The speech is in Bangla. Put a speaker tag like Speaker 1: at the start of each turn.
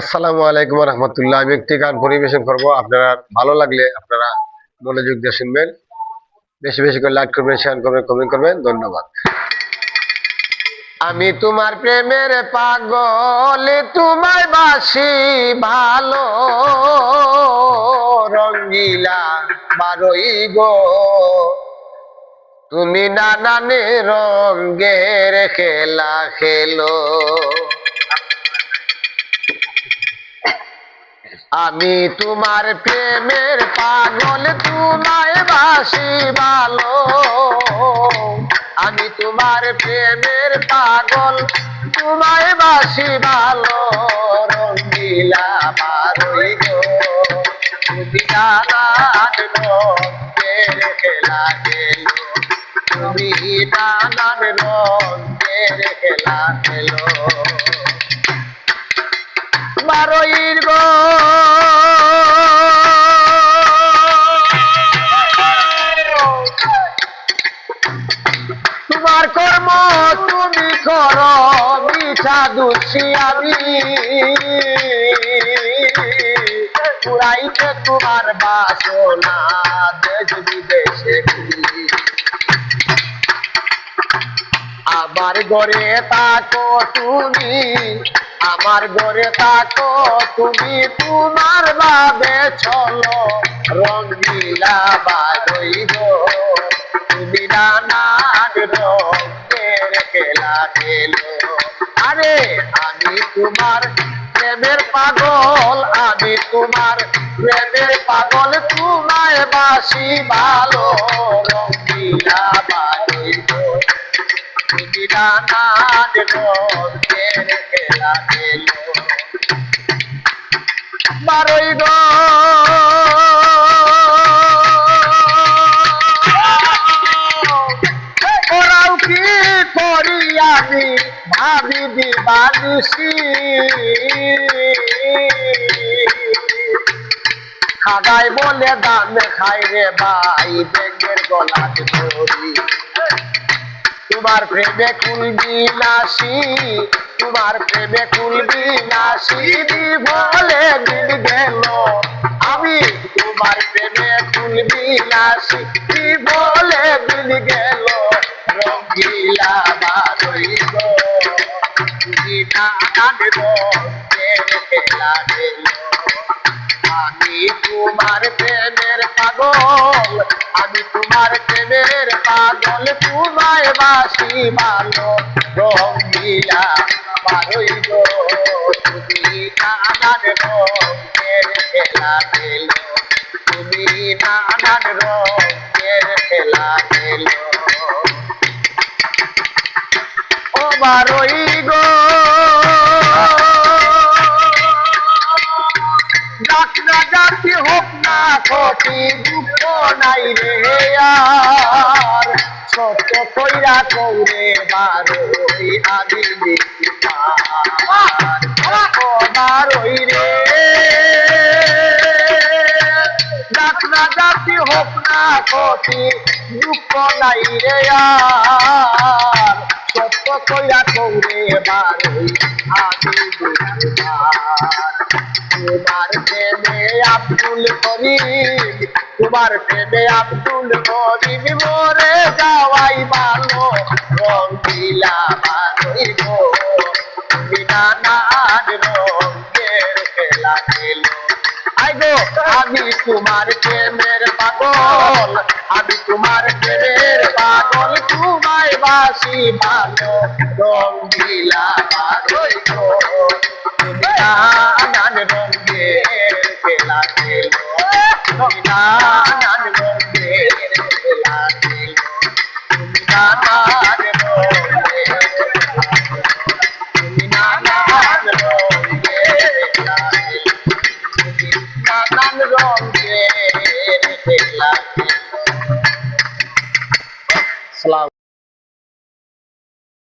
Speaker 1: আসসালামু আলাইকুম রহমতুল্লাহ। আমি একটি গান পরিবেশন করব, আপনারা ভালো লাগলে আপনারা মনোযোগ দিয়ে শুনবেন। বেশি বেশি করে লাইক করবেন, শেয়ার করবেন, কমেন্ট করবেন। ধন্যবাদ। আমি তোমার প্রেমের পাগল, তোমায় বাসি ভালো, রঙ্গিলা বারই গো, তুমি নানান রঙের খেলা খেলো। আমি তোমার প্রেমের পাগল, তোমায় বাসি ভালো। আমি তোমার প্রেমের পাগল, তোমায় বাসি ভালো, রঙ্গিলা বারই গো, তুমি নানান রঙের খেলা খেলো, তুমি নানান রঙের খেলা খেলো। বারই গো তোমার কর্ম তুমি করো, মিঠা দুষি আমি পুরাইতে তোমার বাসনা দেশ বিদেশে। আমার ঘরে থাকো তুমি, আমার ঘরে থাকো তুমি, তোমার ভাবে চলো, রঙ্গিলা বারই গো, তুমি নানান রঙের খেলা খেলো। আরে আমি তোমার প্রেমের পাগল, আমি তোমার প্রেমের পাগল, তোমায় বাসি ভালো, রঙ্গিলা বারই গো, তুমি নানান রঙের খেলা খেলো। বারই গো ওরাও কি করি আমি ভাবি দিবানিসি, খাগাই বলে দান খাই রে ভাই, ব্যাঙের গলাত ধরি। তোমার প্রেমে কুলবি নাসি, তোমার প্রেমে কুলবি নাসি, বলে দিন গেল। আমি তোমার প্রেমে কুলবি নাসি, বলে দিন গেল, রঙ্গিলা বারই গো, তুমি নানান রঙের খেলা খেলো। আমি তোমার প্রেমের পাগল, আমি তোমার প্রেমের পাগল, তোমায় বাসি ভালো, রঙ্গিলা বারই গো, তুমি নানান রঙের খেলা খেলো, তুমি নানান রঙের খেলা খেলো। ও বারই গো যাত্রা জাতি হোক না ক্ষতি, দুঃখ নাই রে আর, সত্য কইরা কৌরে বারই আদি বারই রে। যাত্রা জাতি হোক না ক্ষতি, দুঃখ নাই রে আর, সত্য কইরা কৌরে বারই আদি তোমার প্রেমে আব্দুল করিম, তোমার প্রেমে আব্দুল করিম, মরে যাওয়াই ভালো, রঙ্গিলা বারই গো, তুমি নানান রঙের খেলা খেলো। আই গো আমি তোমার প্রেমের পাগল, আমি তোমার প্রেমের পাগল, তোমায় বাসি ভালো, রঙ্গিলা বারই গো, তুমি নানান রঙের খেলা খেলো, তুমি